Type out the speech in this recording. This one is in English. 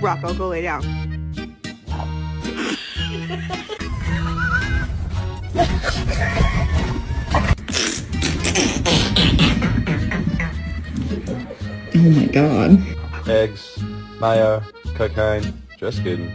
rock，各位这样。Oh my god. Eggs, mayo, cocaine. Just kidding.